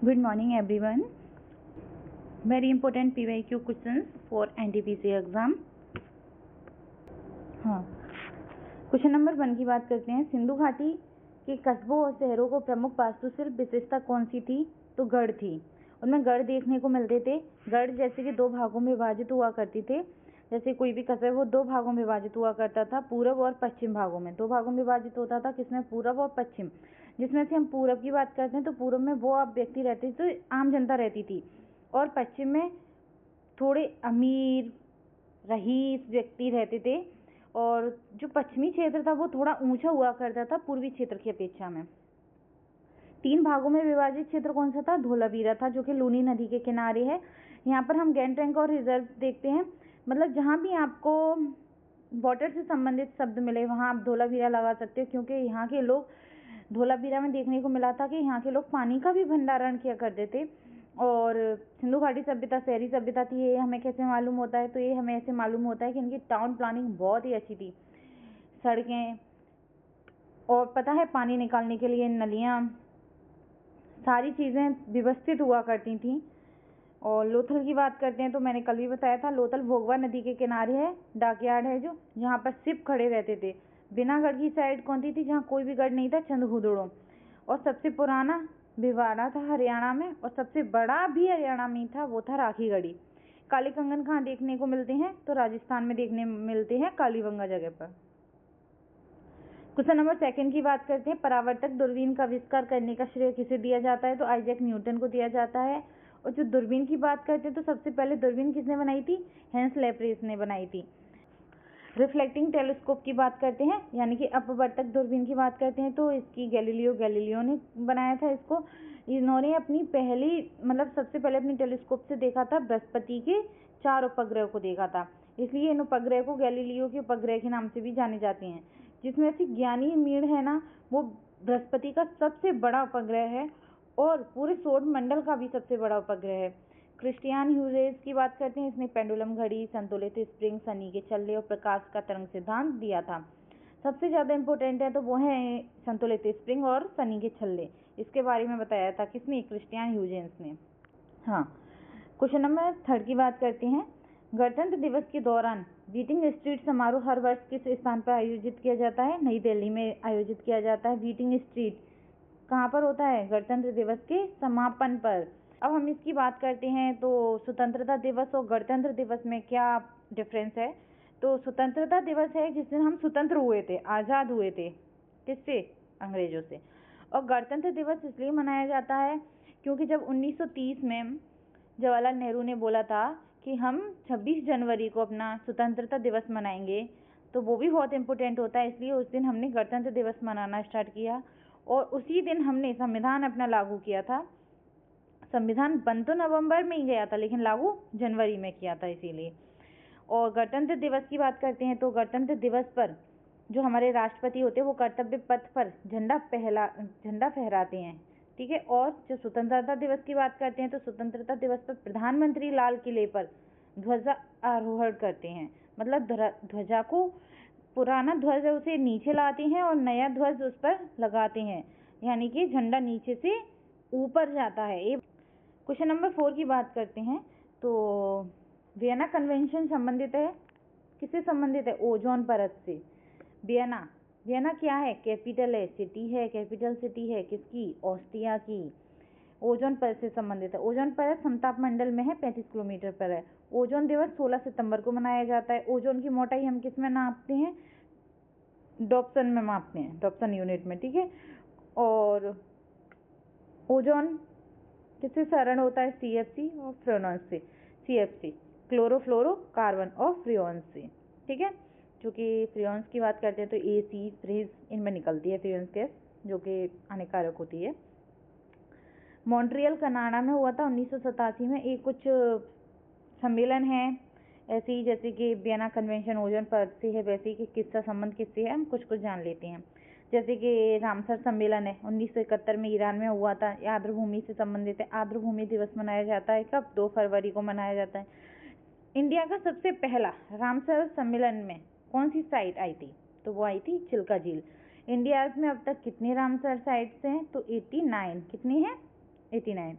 Good morning everyone. Very important PYQ questions for NTPC exam. हाँ, question number 1 की बात करते हैं. सिंधु घाटी के कस्बों और शहरों को प्रमुख वास्तुशिल्प विशेषता कौन सी थी? तो गढ़ थी. उनमें गढ़ देखने को मिलते थे. गढ़ जैसे कि दो भागों में विभाजित हुआ करते थे. जैसे कोई भी कस्बा वो दो भागों में विभाजित हुआ करता था, पूरब और पश्चिम भागों में. दो भागों में विभाजित होता था, किसमें? पूरब और पश्चिम. जिसमें से हम पूरब की बात करते हैं तो पूरब में वो आप व्यक्ति रहते थे, तो आम जनता रहती थी, और पश्चिम में थोड़े अमीर रईस व्यक्ति रहते थे. और जो पश्चिमी क्षेत्र था वो थोड़ा ऊंचा हुआ करता था पूर्वी क्षेत्र की अपेक्षा में. 3 भागों में विभाजित क्षेत्र कौन सा था? धोलावीरा था, जो कि लूनी नदी के किनारे है. यहाँ पर हम गैंगटैंक और रिजर्व देखते हैं. मतलब जहाँ भी आपको वाटर से संबंधित शब्द मिले वहाँ आप धोलावीरा लगा सकते हो, क्योंकि यहाँ के लोग, धोलावीरा में देखने को मिला था कि यहाँ के लोग पानी का भी भंडारण किया करते थे. और सिंधु घाटी सभ्यता शहरी सभ्यता थी. ये हमें कैसे मालूम होता है? तो ये हमें ऐसे मालूम होता है कि इनकी टाउन प्लानिंग बहुत ही अच्छी थी. सड़कें, और पता है पानी निकालने के लिए नलियाँ, सारी चीज़ें व्यवस्थित हुआ करती थी. और लोथल की बात करते हैं तो मैंने कल भी बताया था, लोथल भोगवा नदी के किनारे है. डाकयार्ड है जो, जहाँ पर शिप खड़े रहते थे. बिनागढ़ की साइड कौन सी थी? जहाँ कोई भी गढ़ नहीं था, चंदहुदड़ो. और सबसे पुराना भिवाड़ा था हरियाणा में, और सबसे बड़ा भी हरियाणा में था, वो था राखीगढ़ी. काले कंगन कहाँ देखने को मिलते हैं? तो राजस्थान में देखने मिलते हैं, कालीबंगा जगह पर. क्वेश्चन नंबर 2 की बात करते हैं. परावर्तक दूरबीन का आविष्कार करने का श्रेय किसे दिया जाता है? तो आइजैक न्यूटन को दिया जाता है. और जो दूरबीन की बात करते हैं तो सबसे पहले दूरबीन किसने बनाई थी? हेंस लैप्रेस ने बनाई थी. रिफ्लेक्टिंग टेलीस्कोप की बात करते हैं, यानी कि अपवर्तक दूरबीन की बात करते हैं, तो इसकी गैलीलियो ने बनाया था इसको. इन्होंने अपनी पहली, मतलब सबसे पहले अपनी टेलीस्कोप से देखा था बृहस्पति के 4 उपग्रह को देखा था. इसलिए इन उपग्रह को गैलीलियो के उपग्रह के नाम से भी जाने जाते हैं. जिसमें से ज्ञानी मीड़ है ना, वो बृहस्पति का सबसे बड़ा उपग्रह है, और पूरे सौर मंडल का भी सबसे बड़ा उपग्रह है. क्रिस्टियान ह्यूजेस की बात करते हैं. इसने पेंडुलम घड़ी, संतुलित स्प्रिंग, शनि के छल्ले और प्रकाश का तरंग सिद्धांत दिया था. सबसे ज़्यादा इम्पोर्टेंट है तो वो है संतुलित स्प्रिंग और शनि के छल्ले. इसके बारे में बताया था किसने? क्रिस्टियान ह्यूजेस ने. हाँ, क्वेश्चन नंबर 3 की बात करते हैं. गणतंत्र दिवस के दौरान बीटिंग स्ट्रीट समारोह हर वर्ष किस स्थान पर आयोजित किया जाता है? नई दिल्ली में आयोजित किया जाता है. बीटिंग स्ट्रीट कहाँ पर होता है? गणतंत्र दिवस के समापन पर. अब हम इसकी बात करते हैं तो स्वतंत्रता दिवस और गणतंत्र दिवस में क्या डिफरेंस है? तो स्वतंत्रता दिवस है जिस दिन हम स्वतंत्र हुए थे, आज़ाद हुए थे. किससे? अंग्रेजों से. और गणतंत्र दिवस इसलिए मनाया जाता है क्योंकि जब 1930 में जवाहरलाल नेहरू ने बोला था कि हम 26 जनवरी को अपना स्वतंत्रता दिवस मनाएंगे, तो वो भी बहुत इम्पोर्टेंट होता है. इसलिए उस दिन हमने गणतंत्र दिवस मनाना स्टार्ट किया, और उसी दिन हमने संविधान अपना लागू किया था. संविधान बन तो नवंबर में ही गया था, लेकिन लागू जनवरी में किया था इसीलिए. और गणतंत्र दिवस की बात करते हैं तो गणतंत्र दिवस पर जो हमारे राष्ट्रपति होते हैं वो कर्तव्य पथ पर झंडा फहराते हैं. ठीक है. और जो स्वतंत्रता दिवस की बात करते हैं तो स्वतंत्रता दिवस पर प्रधानमंत्री लाल किले पर ध्वजा आरोहण करते हैं. मतलब ध्वजा को, पुराना ध्वज उसे नीचे लाते हैं और नया ध्वज उस पर लगाते हैं, यानी कि झंडा नीचे से ऊपर जाता है. क्वेश्चन नंबर 4 की बात करते हैं तो वियना कन्वेंशन संबंधित है, किससे संबंधित है? ओजोन परत से. वियना क्या है? कैपिटल है, सिटी है, कैपिटल सिटी है किसकी? ऑस्ट्रिया की. ओजोन परत से संबंधित है. ओजोन परत समताप मंडल में है, 35 किलोमीटर पर है. ओजोन दिवस 16 सितंबर को मनाया जाता है. ओजोन की मोटाई हम किस में नापते हैं? डॉप्सन में मापते हैं, डॉप्सन यूनिट में. ठीक है. और ओजोन किससे क्षरण होता है? CFC और फ्रेनॉन से. CFC क्लोरोफ्लोरोकार्बन और फ्रियोन से. ठीक है. जो कि फ्रियोन्स की बात करते हैं तो AC, फ्रिज, इनमें निकलती है फ्रियोन्स गैस, जो कि हानिकारक होती है. मॉन्ट्रियल कनाडा में हुआ था 1987 में. एक कुछ सम्मेलन है ऐसे ही जैसे कि वियना कन्वेंशन ओजोन परत से है, वैसे ही कि किसका संबंध किससे है हम कुछ जान लेते हैं. जैसे कि रामसर सम्मेलन है 1971 में ईरान में हुआ था, आर्द्रभूमि से संबंधित है. आर्द्रभूमि दिवस मनाया जाता है कब? 2 फरवरी को मनाया जाता है. इंडिया का सबसे पहला रामसर सम्मेलन में कौन सी साइट आई थी? तो वो आई थी चिल्का झील. इंडिया में अब तक कितने रामसर साइट्स हैं? तो 89. कितनी है? 89.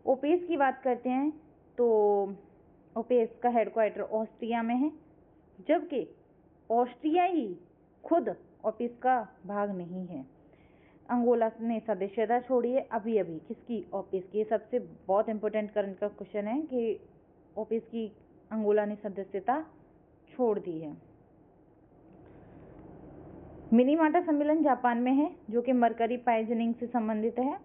ओपेस की बात करते हैं तो ओपेस का हेडक्वार्टर ऑस्ट्रिया में है, जबकि ऑस्ट्रिया ही खुद ओपेस का भाग नहीं है। अंगोला ने सदस्यता छोड़ी है अभी अभी, किसकी? ओपेस की। ये सबसे बहुत इंपॉर्टेंट करंट का क्वेश्चन है कि ओपेस की अंगोला ने सदस्यता छोड़ दी है। मिनीमाटा सम्मेलन जापान में है, जो कि मरकरी पॉइजनिंग से संबंधित है।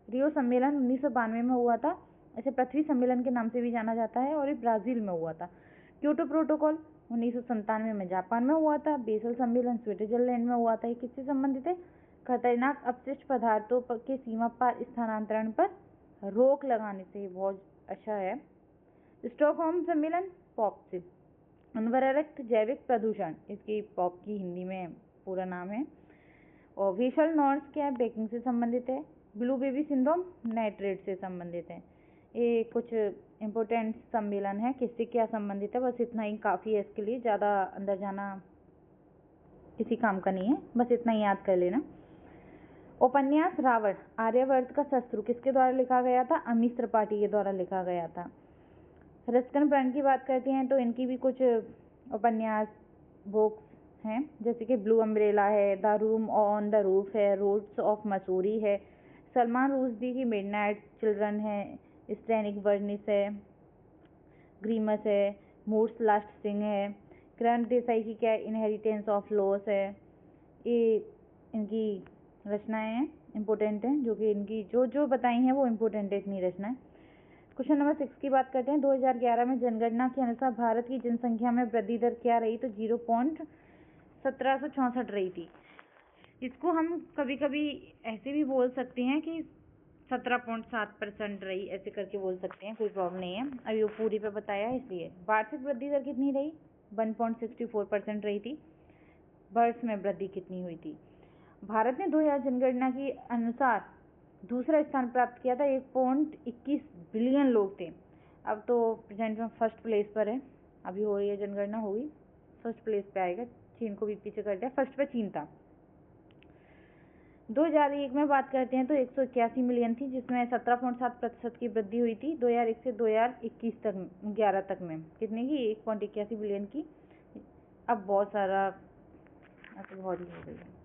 रियो सम्मेलन 1992 में हुआ था, इसे पृथ्वी सम्मेलन के नाम से भी जाना जाता है, और ये ब्राजील में हुआ था। क्योटो प्रोटोकॉल 1997 में जापान में हुआ था। बेसल सम्मेलन स्विट्जरलैंड में हुआ था। ये किससे संबंधित है? खतरनाक अपशिष्ट पदार्थों के सीमा पार स्थानांतरण पर रोक लगाने से। बहुत अच्छा है। स्टॉकहोम सम्मेलन पॉप से, अनवरक्त जैविक प्रदूषण, इसकी पॉप की हिंदी में पूरा नाम है। और विशल नॉर्म्स क्या है? बेकिंग से संबंधित है। ब्लू बेबी सिंड्रोम नाइट्रेट से संबंधित है। ये कुछ इम्पोर्टेंट सम्मेलन है, किससे क्या संबंधित है, बस इतना ही काफ़ी है इसके लिए, ज़्यादा अंदर जाना किसी काम का नहीं है, बस इतना ही याद कर लेना। उपन्यास रावण आर्यवर्त का शत्रु किसके द्वारा लिखा गया था? अमीश त्रिपाठी के द्वारा लिखा गया था। रस्किन ब्रांड की बात करते हैं तो इनकी भी कुछ उपन्यास बुक्स हैं, जैसे कि ब्लू अम्ब्रेला है, the room on the roof है, रूट्स ऑफ मसूरी है, सलमान रुश्दी की मिडनाइट चिल्ड्रन है, स्टैनिक वर्निस है, ग्रीमस है, मूड्स लास्ट सिंह है, किरण देसाई की क्या इनहेरिटेंस ऑफ लॉस है। ये इनकी रचनाएं हैं, इम्पोर्टेंट हैं, जो कि इनकी जो बताई हैं वो इम्पोर्टेंट है इतनी रचनाएं। क्वेश्चन नंबर 6 की बात करते हैं। 2011 में जनगणना के अनुसार भारत की जनसंख्या में वृद्धि दर क्या रही? तो 0.1764 रही थी। इसको हम कभी कभी ऐसे भी बोल सकते हैं कि 17.7% रही, ऐसे करके बोल सकते हैं, कोई प्रॉब्लम नहीं है। अभी वो पूरी पे बताया इसलिए। वार्षिक वृद्धि दर कितनी रही? 1.64% रही थी। वर्ष में वृद्धि कितनी हुई थी? भारत ने 2000 जनगणना के अनुसार दूसरा स्थान प्राप्त किया था। 1.21 बिलियन लोग थे। अब तो प्रेजेंट में फर्स्ट प्लेस पर है, अभी हो रही है जनगणना, होगी, फर्स्ट प्लेस पे आएगा। चीन को भी पीछे कर दिया, फर्स्ट पे चीन था। 2001 में बात करते हैं तो 181 मिलियन थी, जिसमें 17.7% की वृद्धि हुई थी। 2001 से 2021 तक 11 तक में कितने की? 1.81 बिलियन की। अब बहुत सारा, अब तो बहुत ही हो गई है।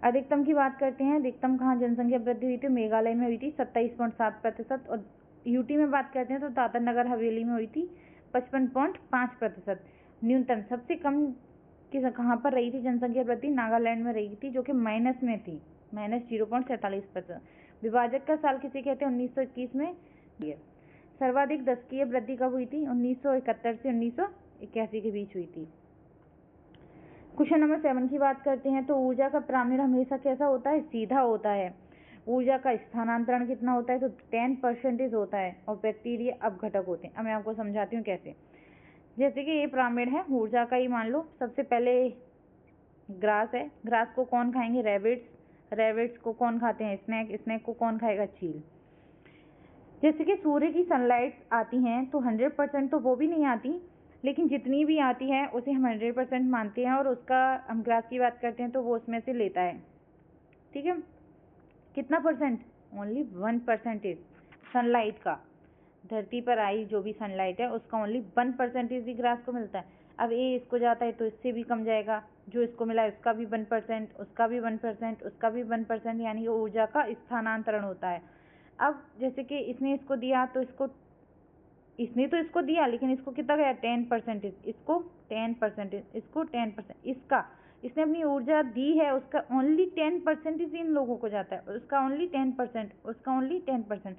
अधिकतम की बात करते हैं। अधिकतम कहाँ जनसंख्या वृद्धि हुई थी? मेघालय में हुई थी 27.7%। और यूटी में बात करते हैं तो दादर नगर हवेली में हुई थी 55.5%। न्यूनतम सबसे कम कहाँ पर रही थी जनसंख्या वृद्धि? नागालैंड में रही थी, जो कि माइनस में थी, -0.47%। विभाजक का साल किसे कहते हैं? 1921 में। सर्वाधिक दशकीय वृद्धि कब हुई थी? 1971 से 1981 के बीच हुई थी। क्वेश्चन नंबर 7 की बात करते हैं तो ऊर्जा का प्रामीण हमेशा कैसा होता है? सीधा होता है। ऊर्जा का स्थानांतरण कितना होता है? तो 10% होता है। और बैक्टीरिया अपघटक होते हैं। अब मैं आपको समझाती हूँ कैसे। जैसे कि ये पिरामिड है ऊर्जा का ही, मान लो सबसे पहले ग्रास है। ग्रास को कौन खाएंगे? रैबिट्स। रैबिट्स को कौन खाते हैं? स्नेक। स्नेक को कौन खाएगा? चील। जैसे कि सूर्य की सनलाइट आती हैं तो 100% तो वो भी नहीं आती, लेकिन जितनी भी आती है उसे हम 100% मानते हैं, और उसका हम ग्रास की बात करते हैं तो वो उसमें से लेता है। ठीक है, कितना परसेंट? ओनली 1% सनलाइट का। धरती पर आई जो भी सनलाइट है उसका ओनली 1% ही ग्रास को मिलता है। अब ये इसको जाता है तो इससे भी कम जाएगा, जो इसको मिला है उसका भी 1%, उसका भी 1%, उसका भी 1%, यानी कि ऊर्जा का स्थानांतरण होता है। अब जैसे कि इसने इसको दिया तो इसने तो इसको दिया, लेकिन इसको कितना गया? 10%, इसको 10%, इसको 10%, इसने अपनी ऊर्जा दी है, उसका ओनली 10% इन लोगों को जाता है, उसका ओनली 10%, उसका ओनली 10%।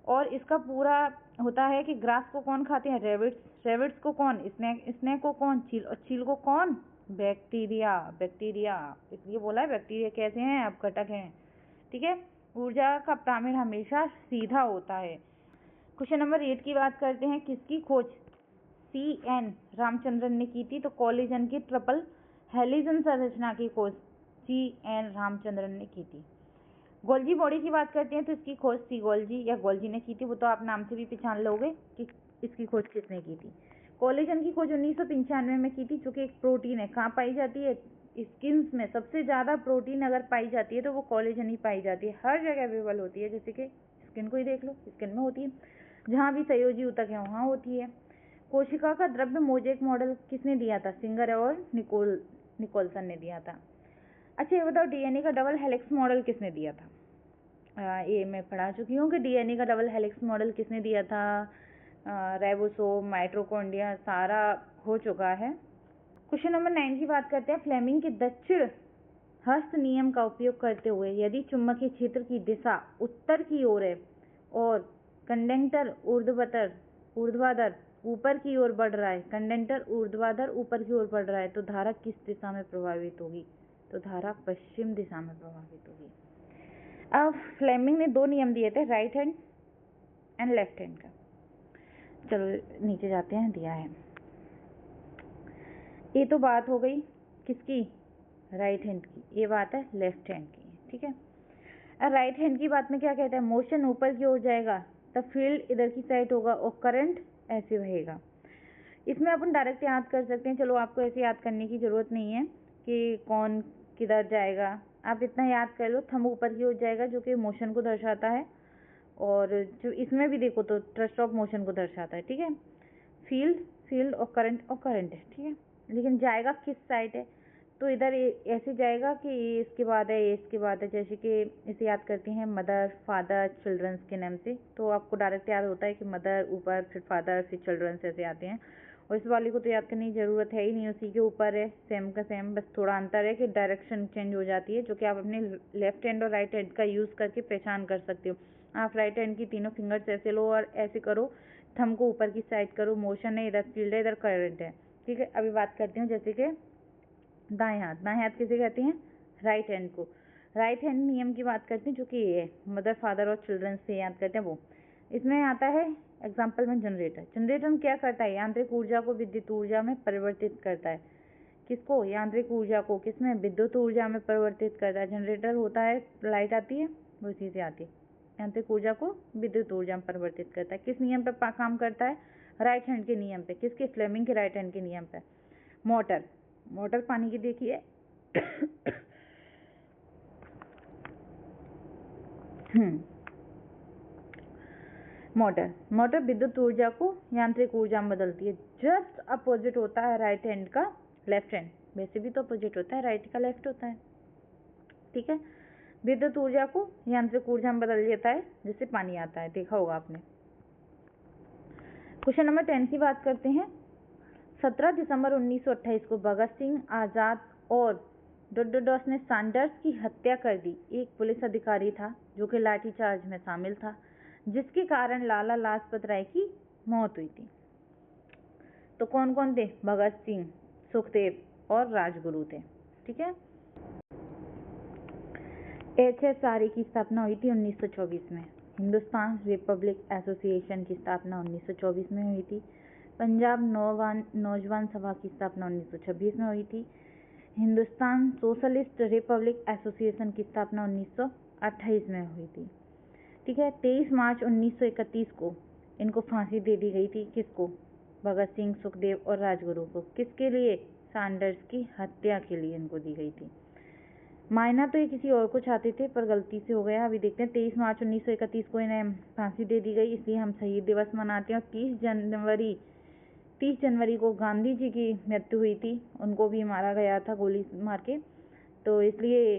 और इसका पूरा होता है कि ग्रास को कौन खाते हैं? रेबिट्स। रेबिट्स को कौन? स्नेक। स्नेक को कौन? चील। और चील को कौन? बैक्टीरिया। बैक्टीरिया इसलिए बोला है बैक्टीरिया कैसे हैं? अपघटक हैं। ठीक है, ऊर्जा का प्रामीण हमेशा सीधा होता है। क्वेश्चन नंबर 8 की बात करते हैं। किसकी खोज C.N. रामचंद्रन ने की थी? तो कोलेजन की ट्रिपल हेलिजन संरचना की खोज C.N. रामचंद्रन ने की थी। गोल्जी बॉडी की बात करते हैं तो इसकी खोज सी गोल्जी या गोल्जी ने की थी। वो तो आप नाम से भी पहचान लोगे कि इसकी खोज किसने की थी। कोलेजन की खोज 1995 में की थी, जो कि एक प्रोटीन है। कहाँ पाई जाती है? स्किन्स में। सबसे ज़्यादा प्रोटीन अगर पाई जाती है तो वो कोलेजन ही पाई जाती है, हर जगह अवेलेबल होती है, जैसे कि स्किन को ही देख लो, स्किन में होती है। जहाँ भी संयोजी ऊतक है वहाँ होती है। कोशिका का द्रव्य मोजेक मॉडल किसने दिया था? सिंगर और निकोलसन ने दिया था। अच्छा ये बताओ डीएनए का डबल हेलिक्स मॉडल किसने दिया था? ये मैं पढ़ा चुकी हूँ कि डीएनए का डबल हेलिक्स मॉडल किसने दिया था। राइबोसोम, माइटोकॉन्ड्रिया, सारा हो चुका है। क्वेश्चन नंबर 9 की बात करते हैं। फ्लेमिंग के दक्षिण हस्त नियम का उपयोग करते हुए यदि चुंबकीय क्षेत्र की दिशा उत्तर की ओर है और कंडक्टर ऊर्ध्वाधर ऊपर की ओर बढ़ रहा है, कंडक्टर ऊर्ध्वाधर ऊपर की ओर बढ़ रहा है, तो धारा किस दिशा में प्रभावित होगी? तो धारा पश्चिम दिशा में प्रभावित होगी। अब फ्लेमिंग ने 2 नियम दिए थे, right hand and left hand का। चलो नीचे जाते हैं, दिया है। ये तो बात हो गई किसकी? राइट हैंड की। ये बात है लेफ्ट हैंड की, ठीक है। अब राइट हैंड की बात में क्या कहता है? मोशन ऊपर की ओर जाएगा तब फील्ड इधर की साइड होगा और करंट ऐसे बहेगा। इसमें अपन डायरेक्ट याद कर सकते हैं। चलो आपको ऐसे याद करने की जरूरत नहीं है कि कौन किधर जाएगा, आप इतना याद कर लो, थंब ऊपर की ओर जाएगा जो कि मोशन को दर्शाता है, और जो इसमें भी देखो तो ट्रस्ट ऑफ मोशन को दर्शाता है, ठीक है। फील्ड और करंट है, ठीक है। लेकिन जाएगा किस साइड है? तो इधर ऐसे जाएगा कि ये इसके बाद है, ये इसके बाद है। जैसे कि इसे याद करते हैं मदर, फादर, चिल्ड्रंस के नाम से, तो आपको डायरेक्ट याद होता है कि मदर ऊपर, फिर फादर, फिर चिल्ड्रंस, ऐसे आते हैं। और इस वाली को तो याद करने की जरूरत है ही नहीं, उसी के ऊपर है, सेम का सेम, बस थोड़ा अंतर है कि डायरेक्शन चेंज हो जाती है, जो कि आप अपने लेफ्ट हैंड और राइट हैंड का यूज करके पहचान कर सकते हो। आप राइट हैंड की तीनों फिंगर्स ऐसे लो और ऐसे करो, थंब को ऊपर की साइड करो, मोशन है, इधर फील्ड है, इधर करंट है, ठीक है। अभी बात करती हूँ जैसे कि दाएं हाथ किसे कहते हैं? राइट हैंड को। राइट हैंड नियम की बात करते हैं, जो कि ये है मदर, फादर और चिल्ड्रन से याद करते हैं वो। इसमें आता है एग्जाम्पल में जनरेटर क्या करता है? यांत्रिक ऊर्जा को विद्युत ऊर्जा में परिवर्तित करता है। किसको? यांत्रिक ऊर्जा को किसमें? विद्युत ऊर्जा में परिवर्तित करता है। जनरेटर होता है, लाइट आती है वो इसी से आती है, यांत्रिक ऊर्जा को विद्युत ऊर्जा में परिवर्तित करता है। किस नियम पे काम करता है? राइट हैंड के नियम पे। किसके? फ्लेमिंग के राइट हैंड के नियम पे। मोटर पानी की देखिए मोटर विद्युत ऊर्जा को यांत्रिक ऊर्जा में बदलती है। जस्ट अपोजिट होता है राइट हैंड का लेफ्ट हैंड। वैसे भी तो अपोजिट होता है, राइट का लेफ्ट होता है, ठीक है। विद्युत ऊर्जा को यांत्रिक ऊर्जा में बदल देता है, जिससे पानी आता है, देखा होगा आपने। क्वेश्चन नंबर 10 की बात करते हैं। 17 दिसंबर 1928 को भगत सिंह, आजाद और डोडोस ने सैंडर्स की हत्या कर दी। एक पुलिस अधिकारी था जो कि लाठीचार्ज में शामिल था, जिसके कारण लाला लाजपत राय की मौत हुई थी। तो कौन कौन थे? भगत सिंह, सुखदेव और राजगुरु थे, ठीक है। HSRA की स्थापना हुई थी 1924 में। हिंदुस्तान रिपब्लिक एसोसिएशन की स्थापना 1924 में हुई थी। पंजाब नौजवान सभा की स्थापना 1926 में हुई थी। हिंदुस्तान सोशलिस्ट रिपब्लिक एसोसिएशन की स्थापना 1928 में हुई थी, ठीक है। 23 मार्च 1931 को इनको फांसी दे दी गई थी। किसको? भगत सिंह, सुखदेव और राजगुरु को। किसके लिए? सैंडर्स की हत्या के लिए इनको दी गई थी। मायना तो ये किसी और को चाहते थे पर गलती से हो गया। अभी देखते हैं। 23 मार्च 1931 को इन्हें फांसी दे दी गई, इसलिए हम शहीद दिवस मनाते हैं। और 30 जनवरी को गांधी जी की मृत्यु हुई थी, उनको भी मारा गया था गोली मार के, तो इसलिए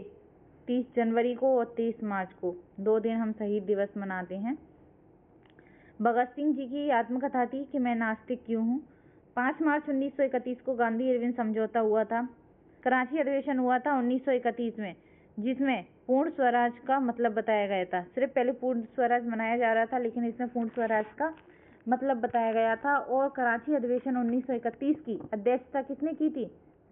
30 जनवरी को और 23 मार्च को 2 दिन हम शहीद दिवस मनाते हैं। भगत सिंह जी की आत्मकथा थी कि मैं नास्तिक क्यों हूँ। 5 मार्च 1931 को गांधी इरविन समझौता हुआ था। कराची अधिवेशन हुआ था 1931 में, जिसमें पूर्ण स्वराज का मतलब बताया गया था। सिर्फ पहले पूर्ण स्वराज मनाया जा रहा था, लेकिन इसमें पूर्ण स्वराज का मतलब बताया गया था। और कराची अधिवेशन 1931 की अध्यक्षता किसने की थी?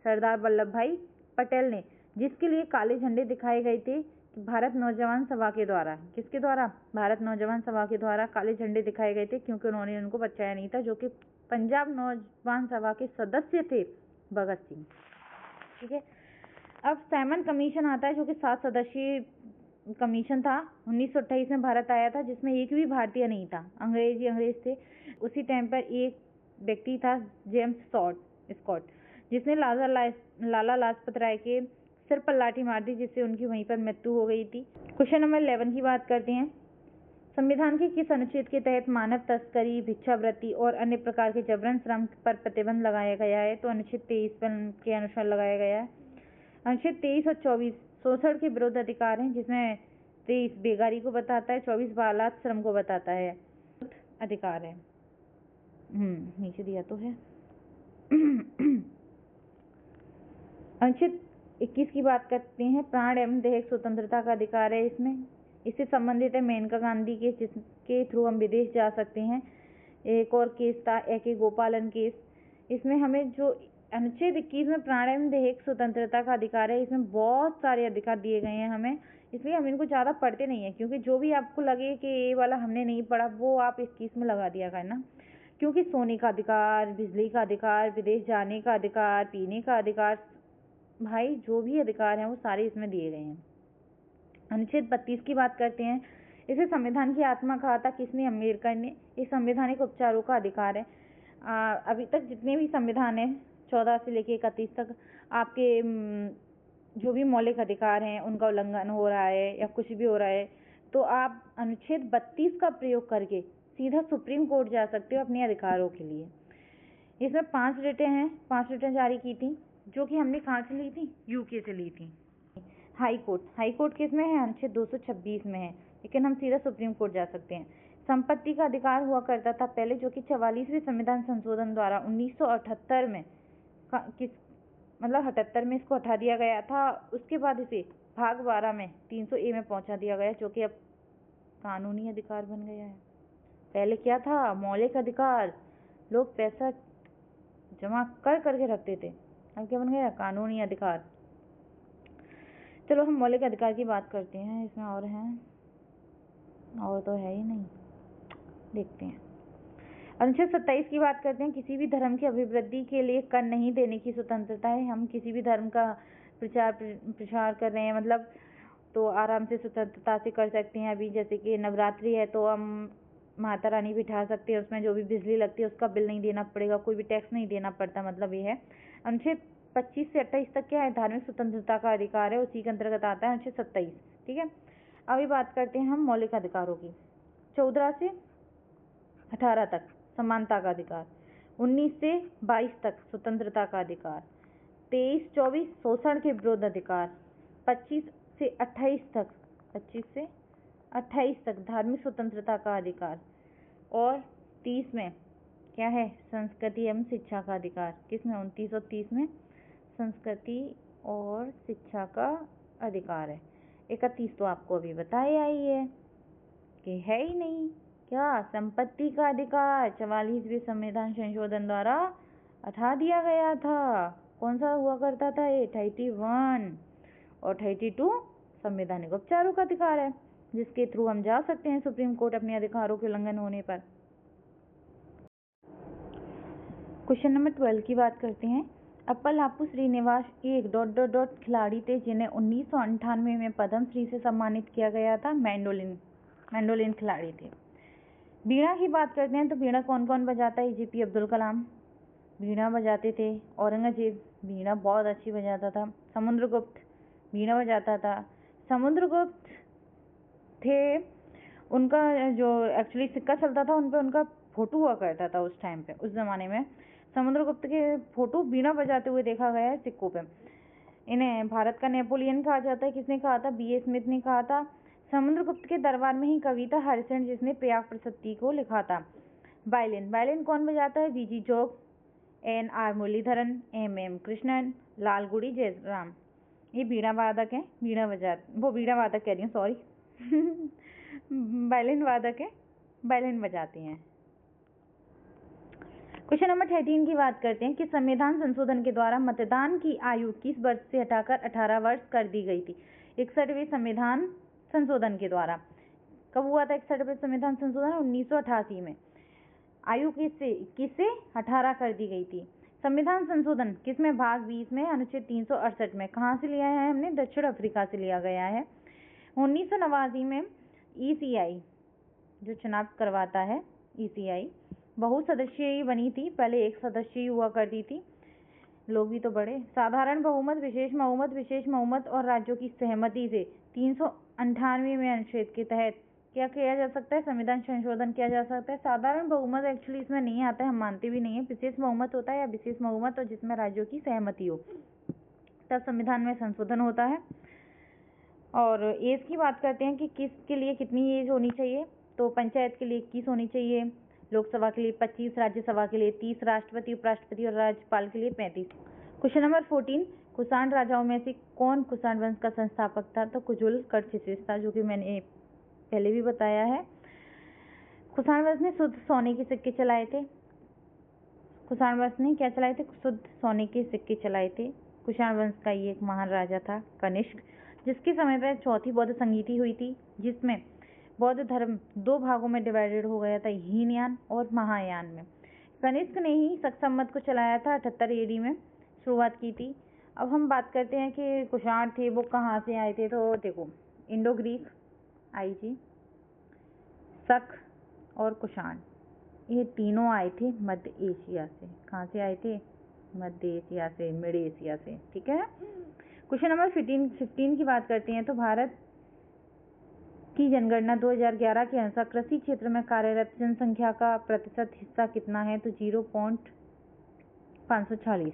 सरदार वल्लभ भाई पटेल ने, जिसके लिए काले झंडे दिखाए गए थे भारत नौजवान सभा के द्वारा। किसके द्वारा? भारत नौजवान सभा के द्वारा काले झंडे दिखाए गए थे, क्योंकि उन्होंने उनको बचाया नहीं था, जो कि पंजाब नौजवान सभा के सदस्य थे भगत सिंह, ठीक है। अब साइमन कमीशन आता है, जो कि 7 सदस्यीय कमीशन था। 1928 में भारत आया था, जिसमें एक भी भारतीय नहीं था, अंग्रेज थे। उसी टाइम पर एक व्यक्ति था जेम्स स्कॉट, जिसने लाला लाजपत राय के सिर पर लाठी मार दी, जिससे उनकी वहीं पर मृत्यु हो गई थी। क्वेश्चन नंबर 11 की बात करते हैं। संविधान के किस अनुच्छेद के तहत मानव तस्करी, भिक्षावृत्ति और अन्य प्रकार के जबरन श्रम पर प्रतिबंध लगाया गया है? तो अनुच्छेद 23 के अनुसार लगाया गया है। अनुच्छेद 23 और 24 शोषण के विरुद्ध अधिकार हैं, जिसमें 23 बेगारी को बताता है, 24 बालात श्रम को बताता है। अधिकार है। नीचे दिया तो है। अनुच्छेद 21 की बात करते हैं। प्राण एवं देहिक स्वतंत्रता का अधिकार है इसमें। इससे संबंधित है मेनका गांधी केस, जिसके थ्रू हम विदेश जा सकते हैं। एक और केस था A.K. गोपालन केस। इसमें हमें जो अनुच्छेद 21 में प्राण एवं देहिक स्वतंत्रता का अधिकार है, इसमें बहुत सारे अधिकार दिए गए हैं हमें, इसलिए हम इनको ज़्यादा पढ़ते नहीं है, क्योंकि जो भी आपको लगे कि ये वाला हमने नहीं पढ़ा वो आप 21 में लगा दिया करना। क्योंकि सोने का अधिकार, बिजली का अधिकार, विदेश जाने का अधिकार, पीने का अधिकार, भाई जो भी अधिकार हैं वो सारे इसमें दिए गए हैं। अनुच्छेद 32 की बात करते हैं। इसे संविधान की आत्मा कहा था किसने? अम्बेडकर ने। ये संवैधानिक उपचारों का अधिकार है। अभी तक जितने भी संविधान है 14 से लेकर 31 तक, आपके जो भी मौलिक अधिकार हैं उनका उल्लंघन हो रहा है या कुछ भी हो रहा है, तो आप अनुच्छेद 32 का प्रयोग करके सीधा सुप्रीम कोर्ट जा सकते हो अपने अधिकारों के लिए। इसमें 5 रिटें हैं, 5 रिटें जारी की थी, जो कि हमने कहाँ से ली थी? यूके से ली थी। हाई कोर्ट किस में है? अनुच्छेद 226 में है, लेकिन हम सीधा सुप्रीम कोर्ट जा सकते हैं। संपत्ति का अधिकार हुआ करता था पहले, जो कि 44वें संविधान संशोधन द्वारा 1978 में मतलब 78 में इसको हटा दिया गया था। उसके बाद इसे भाग 12 में 300A में पहुंचा दिया गया, जो कि अब कानूनी अधिकार बन गया है। पहले क्या था? मौलिक अधिकार, लोग पैसा जमा कर करके रखते थे, अब क्या बन गया? कानूनी अधिकार। चलो हम मौलिक अधिकार की बात करते हैं। इसमें और हैं, और तो है ही नहीं, देखते हैं। अनुच्छेद 27 की बात करते हैं। किसी भी धर्म की अभिवृद्धि के लिए कर नहीं देने की स्वतंत्रता है। हम किसी भी धर्म का प्रचार कर रहे हैं, मतलब तो आराम से स्वतंत्रता से कर सकते हैं। अभी जैसे कि नवरात्रि है तो हम माता रानी बिठा सकते हैं, उसमें जो भी बिजली लगती है उसका बिल नहीं देना पड़ेगा, कोई भी टैक्स नहीं देना पड़ता, मतलब ये है। अनुच्छेद 25 से 28 तक क्या है? धार्मिक स्वतंत्रता का अधिकार है, उसी के अंतर्गत आता है अनुच्छेद 27। ठीक है, अभी बात करते हैं हम मौलिक अधिकारों की। 14 से 18 तक समानता का अधिकार, 19 से 22 तक स्वतंत्रता का अधिकार, 23-24 शोषण के विरुद्ध अधिकार, 25 से 28 तक धार्मिक स्वतंत्रता का अधिकार, और 30 में क्या है? संस्कृति एवं शिक्षा का अधिकार। किसमें? 29 और 30 में संस्कृति और शिक्षा का अधिकार है। 31 तो आपको अभी बताया ही है कि है ही नहीं। क्या? संपत्ति का अधिकार 44वें संविधान संशोधन द्वारा हटा दिया गया था। कौन सा हुआ करता था ये? 31 और 32 संवैधानिक उपचारों का अधिकार है, जिसके थ्रू हम जा सकते हैं सुप्रीम कोर्ट अपने अधिकारों के उल्लंघन होने पर। क्वेश्चन नंबर 12 की बात करते हैं। अप्पलापु श्रीनिवास एक ... खिलाड़ी थे जिन्हें 1998 में पद्मश्री से सम्मानित किया गया था। मैंडोलिन खिलाड़ी थे। बीड़ा की बात करते हैं तो बीड़ा कौन कौन बजाता है? APJ अब्दुल कलाम बीड़ा बजाते थे। औरंगजेब बीड़ा बहुत अच्छी बजाता था। समुद्रगुप्त बीड़ा बजाता था। समुद्रगुप्त थे, उनका जो एक्चुअली सिक्का चलता था उन पर उनका फोटो हुआ करता था उस टाइम पे, उस जमाने में समुद्रगुप्त के फोटो बीड़ा बजाते हुए देखा गया है सिक्कों पे। इन्हें भारत का नेपोलियन कहा जाता है। किसने कहा था? B.A. स्मिथ ने कहा था। समुद्रगुप्त के दरबार में ही कविता हरिश्चंद्र जिसने प्रयाग प्रशस्ति को लिखा था। वायलिन कौन बजाता है? V.G. जोग, N.R. मुरलीधरन, M.M. कृष्णन, लालगुड़ी जयराम, ये बीड़ा वादक है। बीड़ा वादक कह रही हूँ, सॉरी वायलिन वादक है, वायलिन बजाते हैं। क्वेश्चन नंबर 13 की बात करते हैं कि संविधान संशोधन के द्वारा मतदान की आयु 21 वर्ष से हटाकर 18 वर्ष कर दी गई थी। 61वें संविधान संशोधन के द्वारा। कब हुआ था 61वें संविधान संशोधन? 1988 में। आयु किससे 21 से 18 कर दी गई थी। संविधान संशोधन किसमें? भाग 20 में, अनुच्छेद 368 में। कहाँ से लिया है हमने? दक्षिण अफ्रीका से लिया गया है। 1989 में ECI जो चुनाव करवाता है, ECI बहुसदस्यीय बनी थी, पहले एक सदस्य हुआ करती थी। लोग भी तो बड़े। साधारण बहुमत, विशेष बहुमत और राज्यों की सहमति से 398वें अनुच्छेद के तहत क्या किया जा सकता है? संविधान संशोधन किया जा सकता है। साधारण बहुमत एक्चुअली इसमें नहीं आता है, हम मानते भी नहीं है। विशेष बहुमत होता है या विशेष बहुमत, और जिसमें राज्यों की सहमति हो, तब संविधान में संशोधन होता है। और एज की बात करते हैं कि किसके लिए कितनी एज होनी चाहिए, तो पंचायत के लिए 21 होनी चाहिए, लोकसभा के लिए 25, राज्यसभा के लिए 30, राष्ट्रपति, उपराष्ट्रपति और राज्यपाल के लिए 35। क्वेश्चन नंबर 14, कुषाण राजाओं में से कौन कुषाण वंश का संस्थापक था? तो कुजुल कड़छिस था, जो कि मैंने पहले भी बताया है। कुषाण वंश ने शुद्ध सोने के सिक्के चलाए थे। कुषाण वंश ने क्या चलाए थे? शुद्ध सोने के सिक्के चलाए थे। कुषाण वंश का ये एक महान राजा था कनिष्क, जिसके समय पर चौथी बौद्ध संगीति हुई थी, जिसमें बौद्ध धर्म 2 भागों में डिवाइडेड हो गया था, हीनयान और महायान में। कनिष्क ने ही संवत को चलाया था, 78 AD में शुरुआत की थी। अब हम बात करते हैं कि कुषाण थे वो कहाँ से आए थे। तो देखो, इंडो ग्रीक, आईजी, शक और कुषाण, ये तीनों आए थे मध्य एशिया से। कहाँ से आए थे? मध्य एशिया से, मिड एशिया से। ठीक है। क्वेश्चन नंबर 15 की बात करते हैं। तो भारत की जनगणना 2011 के अनुसार कृषि क्षेत्र में कार्यरत जनसंख्या का प्रतिशत हिस्सा कितना है? तो 0.546।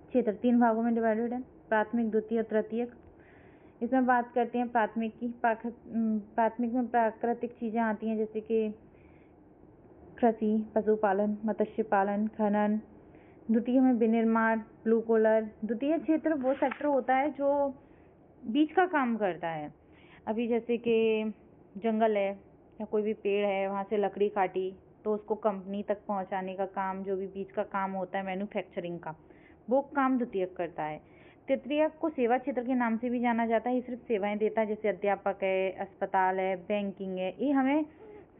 क्षेत्र 3 भागों में डिवाइडेड है, प्राथमिक, द्वितीय और तृतीयक। इसमें बात करते हैं प्राथमिक की। प्राथमिक में प्राकृतिक चीजें आती हैं, जैसे कि कृषि, पशुपालन, मत्स्य पालन, खनन। द्वितीय में विनिर्माण, ब्लू कॉलर। द्वितीय क्षेत्र वो सेक्टर होता है जो बीज का काम करता है। अभी जैसे कि जंगल है या कोई भी पेड़ है, वहाँ से लकड़ी काटी तो उसको कंपनी तक पहुँचाने का काम, जो भी बीज का काम होता है मैन्युफैक्चरिंग का, वो काम द्वितीयक करता है। तृतीयक को सेवा क्षेत्र के नाम से भी जाना जाता है। ये सिर्फ सेवाएं देता है, जैसे अध्यापक है, अस्पताल है, बैंकिंग है। ये हमें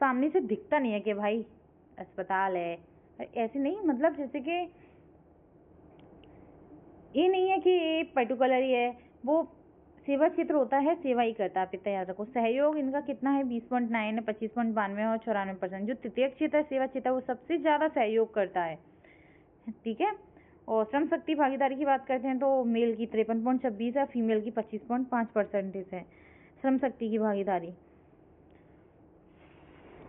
सामने से दिखता नहीं है कि भाई अस्पताल है, ऐसे नहीं, मतलब जैसे कि ये नहीं है कि ये पर्टिकुलर ही है, वो सेवा क्षेत्र होता है, सेवा ही करता है। आप इतना याद रखो। सहयोग इनका कितना है? 20.9 है, 25.92 और 94%। जो तृतीय क्षेत्र है, सेवा क्षेत्र, वो सबसे ज्यादा सहयोग करता है। ठीक है। और श्रम शक्ति भागीदारी की बात करते हैं तो मेल की 53.26 है, फीमेल की 25.5% है श्रम शक्ति की भागीदारी।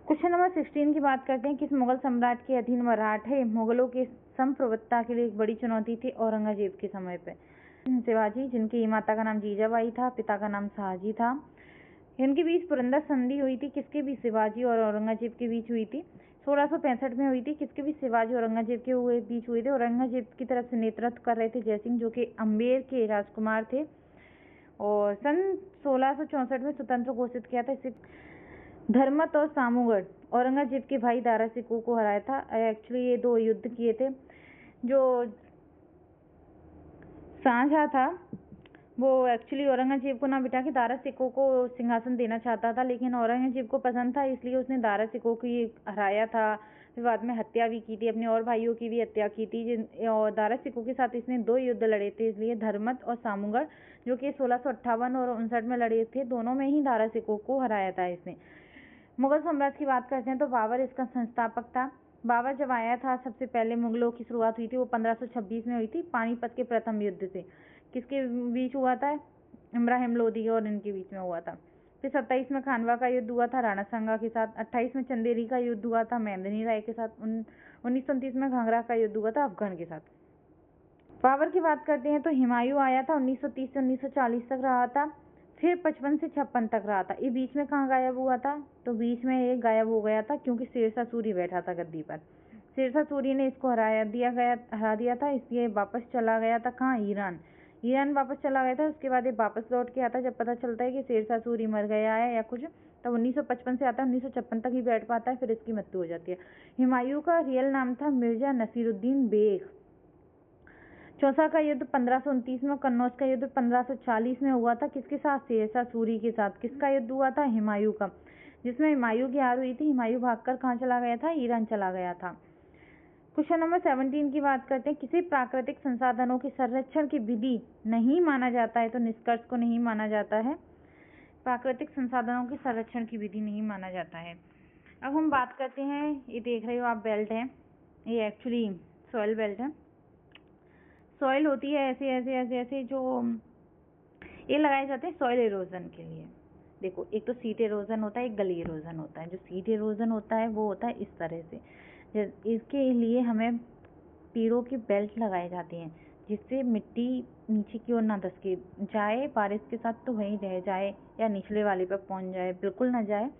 क्वेश्चन नंबर 16 की बात करते हैं। किस मुगल सम्राट के अधीन मराठे मुगलों के संप्रभुता के लिए एक बड़ी चुनौती थी औरंगजेब के समय पे? शिवाजी, जिनकी माता का नाम जीजाबाई था, पिता का नाम शाहजी था। इनके बीच पुरंदर संधि हुई थी, किसके बीच? शिवाजी और औरंगजेब के बीच हुई थी। 1665 में हुई थी, किसके बीच? शिवाजी और औरंगजेब के बीच हुई थी। औरंगजेब की तरफ से नेतृत्व कर रहे थे जयसिंह, जो कि अम्बेर के राजकुमार थे। और सन 1664 में स्वतंत्र घोषित किया था। इसे धर्मत और सामूगढ़, औरंगजेब के भाई दारा सिकोह को हराया था। एक्चुअली ये 2 युद्ध किए थे। जो शाहजहां था वो एक्चुअली औरंगजेब को ना बिठा के दारा सिकोह को सिंहासन देना चाहता था, लेकिन औरंगजेब को पसंद था, इसलिए उसने दारा सिकोह को हराया था। फिर बाद में हत्या भी की थी, अपने और भाइयों की भी हत्या की थी। और दारा सिकोह के साथ इसने 2 युद्ध लड़े थे, इसलिए धर्मत और सामूगढ़, जो कि 1658 और 59 में लड़े थे। दोनों में ही दारा सिकोह को हराया था इसने। मुगल सम्राट की बात करते हैं तो बाबर इसका संस्थापक था। बाबर जब आया था, सबसे पहले मुगलों की शुरुआत हुई थी, वो 1526 में हुई थी, पानीपत के प्रथम युद्ध से। किसके बीच हुआ था? इब्राहिम लोदी और इनके बीच में हुआ था। फिर 27 में खानवा का युद्ध हुआ था राणा सांगा के साथ। 28 में चंदेरी का युद्ध हुआ था मेंदिनी राय के साथ। 1929 में घाघरा का युद्ध हुआ था अफगान के साथ। बाबर की बात करते हैं तो हुमायूं आया था, 1930 से 1940 तक रहा था। फिर 55 से 56 तक रहा था। ये बीच में कहाँ गायब हुआ था? तो बीच में ये गायब हो गया था क्योंकि शेरशाह सूरी बैठा था गद्दी पर। शेरशाह सूरी ने इसको हरा दिया था, इसलिए वापस चला गया था। कहाँ? ईरान वापस चला गया था। उसके बाद ये वापस लौट के आता, जब पता चलता है कि शेरशाह सूरी मर गया है या कुछ, तब 1955 से आता है, 1956 तक ही बैठ पाता है, फिर इसकी मृत्यु हो जाती है। हुमायूं का रियल नाम था मिर्जा नसीरुद्दीन बेग। चौसा का युद्ध 1529 में, कन्नौज का युद्ध 1540 में हुआ था। किसके साथ? शेरशाह सूरी के साथ। किसका युद्ध हुआ था? हुमायूं का, जिसमें हुमायूं की हार हुई थी। हुमायूं भागकर कहाँ चला गया था? ईरान चला गया था। क्वेश्चन नंबर 17 की बात करते हैं। किसी प्राकृतिक संसाधनों के संरक्षण की विधि नहीं माना जाता है, तो निष्कर्ष को नहीं माना जाता है। प्राकृतिक संसाधनों के संरक्षण की विधि नहीं माना जाता है। अब हम बात करते हैं, ये देख रहे हो आप बेल्ट है, ये एक्चुअली सॉइल बेल्ट है। सॉइल होती है ऐसे ऐसे ऐसे ऐसे, जो ये लगाए जाते हैं सॉइल इरोजन के लिए। देखो, एक तो सीट इरोजन होता है, एक गली इरोजन होता है। जो सीट इरोजन होता है वो होता है इस तरह से, इसके लिए हमें पेड़ों की बेल्ट लगाई जाती हैं जिससे मिट्टी नीचे की ओर ना धसके जाए, बारिश के साथ तो वहीं रह जाए या निचले वाले पर पहुंच जाए, बिल्कुल ना जाए।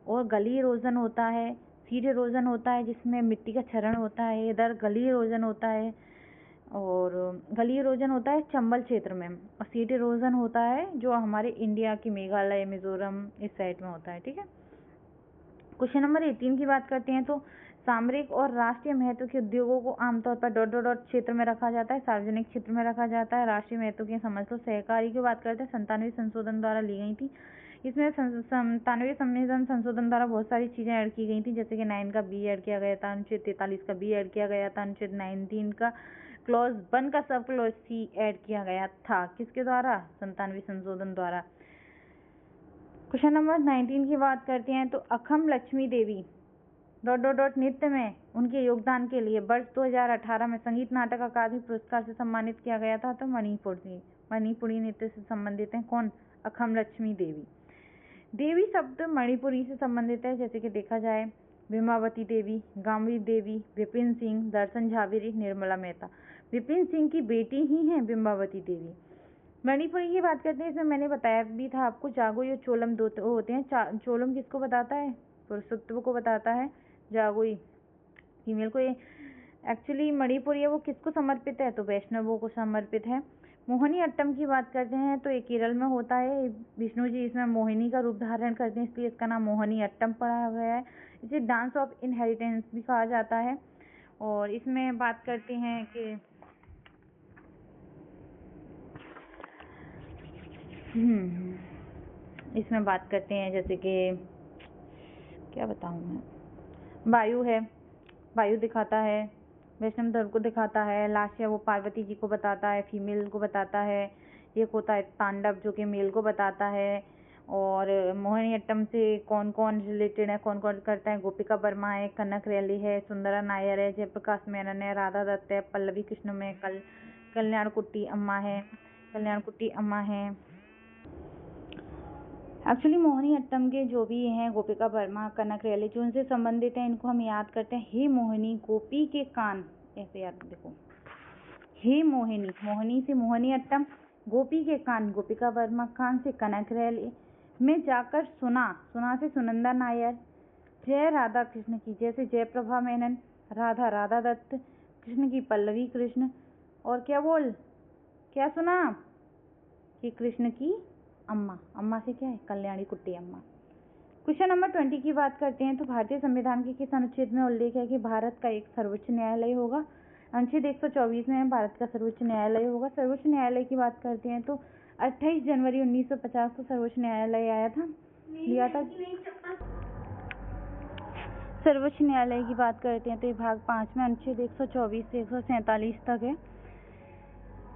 और गली इरोजन होता है, सीड इरोजन होता है जिसमें मिट्टी का क्षरण होता है, इधर गली इरोजन होता है। और गली इरोजन होता है चंबल क्षेत्र में, और सीड इरोजन होता है जो हमारे इंडिया की मेघालय, मिजोरम इस साइड में होता है। ठीक है। क्वेश्चन नंबर 18 की बात करते हैं तो सामरिक और राष्ट्रीय महत्व के उद्योगों को आमतौर पर डॉट डॉट डॉट क्षेत्र में रखा जाता है, सार्वजनिक क्षेत्र में रखा जाता है। राष्ट्रीय महत्व की समझ लो। सहकारी की बात करते हैं, 97वें संशोधन द्वारा ली गई थी। इसमें 97वें संशोधन द्वारा बहुत सारी चीजें ऐड की गई थी, जैसे कि 9 का बी ऐड किया गया था, अनुच्छेद 43 का बी ऐड किया गया था, अनुच्छेद 19 का क्लॉज 1 का सब क्लॉज सी ऐड किया गया था। किसके द्वारा? 97वें संशोधन द्वारा। क्वेश्चन नंबर 19 की बात करते हैं तो अखम लक्ष्मी देवी डॉट डॉट डॉट नृत्य में उनके योगदान के लिए वर्ष 2018 में संगीत नाटक अकादमी पुरस्कार से सम्मानित किया गया था। तो मणिपुरी नृत्य से संबंधित है कौन? अखम लक्ष्मी देवी। देवी शब्द मणिपुरी से संबंधित है, जैसे कि देखा जाए विमावती देवी, गांवी देवी, विपिन सिंह, दर्शन झावेरी, निर्मला मेहता। विपिन सिंह की बेटी ही है विमावती देवी। मणिपुरी की बात करते हैं, इसमें मैंने बताया भी था आपको, जागोई और चोलम दो होते हैं। चोलम किसको बताता है? पुरुषत्व को बताता है, जागोई फीमेल को। ये एक्चुअली मणिपुरी है वो किसको समर्पित है? तो वैष्णवों को समर्पित है। मोहिनी अट्टम की बात करते हैं तो ये केरल में होता है। विष्णु जी इसमें मोहिनी का रूप धारण करते हैं, इसलिए इसका नाम मोहिनी अट्टम पड़ा गया है। इसे डांस ऑफ इनहेरिटेंस भी कहा जाता है। और इसमें बात करते हैं कि इसमें बात करते हैं जैसे कि क्या बताऊं मैं, वायु है, वायु दिखाता है, वैष्णव धर्म को दिखाता है। लास्य वो पार्वती जी को बताता है, फीमेल को बताता है। एक होता है तांडव जो कि मेल को बताता है। और मोहिनीअट्टम से कौन कौन रिलेटेड है, कौन कौन करता है? गोपिका वर्मा है, कनक रैली है, सुंदरा नायर है, जयप्रकाश मेनन है, राधा दत्त है, पल्लवी कृष्ण में कल्याण कुट्टी अम्मा है। एक्चुअली मोहिनीअट्टम के जो भी हैं गोपिका वर्मा, कनक रैली, जो उनसे संबंधित हैं, इनको हम याद करते हैं। हे मोहिनी गोपी के कान, ऐसे याद देखो, हे मोहिनी, मोहिनी से मोहिनीअट्टम, गोपी के कान गोपिका वर्मा, कान से कनक रैली में जाकर सुना से सुनंदा नायर, जय राधा कृष्ण की, जैसे जयप्रभा मेनन, राधा दत्त, कृष्ण की पल्लवी कृष्ण, और क्या सुना कि कृष्ण की अम्मा से क्या है? कल्याणी कुट्टी अम्मा। क्वेश्चन नंबर 20 की बात करते हैं तो भारतीय संविधान के किस अनुच्छेद में उल्लेख है कि भारत का एक सर्वोच्च न्यायालय होगा? अनुच्छेद 124 में भारत का सर्वोच्च न्यायालय होगा। सर्वोच्च न्यायालय की बात करते हैं तो 28 जनवरी 1950 को सर्वोच्च न्यायालय लिया था। सर्वोच्च न्यायालय की बात करते हैं तो ये भाग 5 में अनुच्छेद 124 से 147 तक है।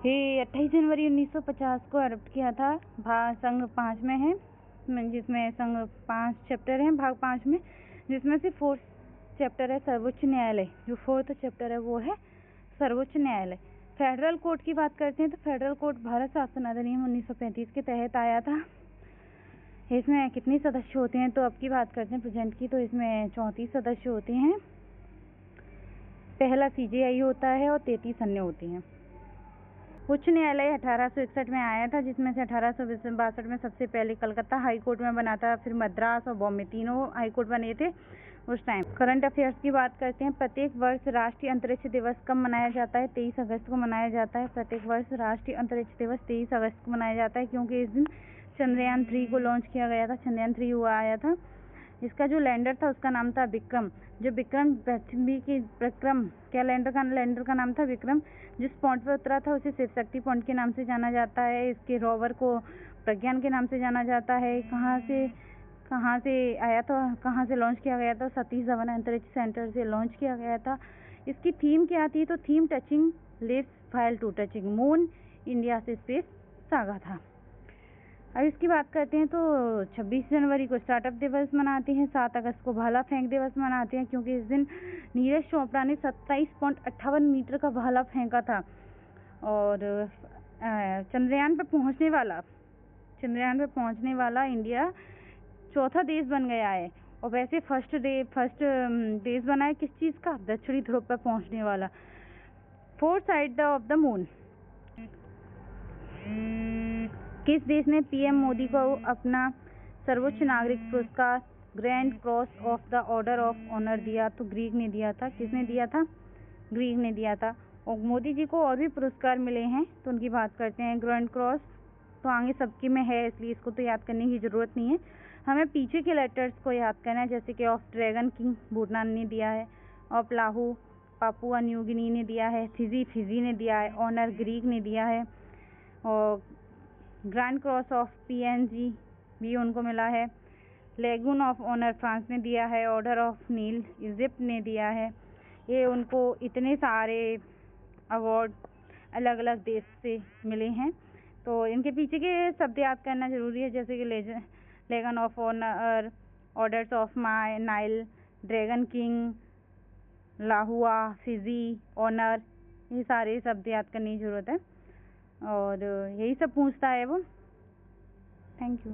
ये 28 जनवरी 1950 को अडॉप्ट किया था। संघ 5 में है, जिसमें संघ 5 चैप्टर हैं भाग 5 में, जिसमें से 4th चैप्टर है सर्वोच्च न्यायालय। जो 4th चैप्टर है वो है सर्वोच्च न्यायालय। फेडरल कोर्ट की बात करते हैं तो फेडरल कोर्ट भारत शासन अधिनियम 1935 के तहत आया था। इसमें कितने सदस्य होते हैं? तो अब की बात करते हैं प्रेजेंट की, तो इसमें 34 सदस्य होते हैं। पहला CJI होता है और 33 अन्य होती हैं। उच्च न्यायालय 1861 में आया था, जिसमें से 1862 में सबसे पहले कलकत्ता हाई कोर्ट में बना था, फिर मद्रास और बॉम्बे तीनों हाई कोर्ट बने थे उस टाइम। करंट अफेयर्स की बात करते हैं। प्रत्येक वर्ष राष्ट्रीय अंतरिक्ष दिवस कब मनाया जाता है? 23 अगस्त को मनाया जाता है। प्रत्येक वर्ष राष्ट्रीय अंतरिक्ष दिवस 23 अगस्त को मनाया जाता है, क्योंकि इस दिन चंद्रयान 3 को लॉन्च किया गया था। चंद्रयान 3 आया था। इसका जो लैंडर था उसका नाम था विक्रम। जो विक्रम पृथ्वी की लैंडर का नाम था विक्रम। जिस पॉइंट पर उतरा था उसे शिव शक्ति पॉइंट के नाम से जाना जाता है। इसके रोवर को प्रज्ञान के नाम से जाना जाता है। कहाँ से आया था, कहाँ से लॉन्च किया गया था? सतीश धवन अंतरिक्ष सेंटर से लॉन्च किया गया था। इसकी थीम क्या थी? तो theme touching lives while to touching moon, India से स्पेस सागा था। अब इसकी बात करते हैं तो 26 जनवरी को स्टार्टअप दिवस मनाते हैं। 7 अगस्त को भाला फेंक दिवस मनाते हैं, क्योंकि इस दिन नीरज चोपड़ा ने 27.58 मीटर का भाला फेंका था। और चंद्रयान पर पहुंचने वाला चंद्रयान पे पहुंचने वाला इंडिया चौथा देश बन गया है। और वैसे फर्स्ट देश बना है किस चीज़ का? दक्षिणी ध्रुव पर पहुंचने वाला। Fourth side of the moon. किस देश ने पीएम मोदी को अपना सर्वोच्च नागरिक पुरस्कार grand cross of the order of honour दिया? तो ग्रीक ने दिया था। किसने दिया था? ग्रीक ने दिया था। और मोदी जी को और भी पुरस्कार मिले हैं, तो उनकी बात करते हैं। ग्रैंड क्रॉस तो आगे सबके में है, इसलिए इसको तो याद करने की ज़रूरत नहीं है। हमें पीछे के लेटर्स को याद करना है, जैसे कि ऑफ ड्रैगन किंग भूटान ने दिया है, ऑफ लाहू पापुआ न्यू गिनी ने दिया है, फिजी ने दिया है, ऑनर ग्रीक ने दिया है, और ग्रैंड क्रॉस ऑफ पीएनजी भी उनको मिला है। लेगून ऑफ ऑनर फ्रांस ने दिया है, ऑर्डर ऑफ नील इजिप्ट ने दिया है। ये उनको इतने सारे अवार्ड अलग अलग देश से मिले हैं, तो इनके पीछे के शब्द याद करना ज़रूरी है, जैसे कि legion of honour, orders of my Nile, dragon king, लाहुआ, फिजी, ऑनर, ये सारे शब्द याद करने की ज़रूरत है। और यही सब पूछता है वो। Thank you.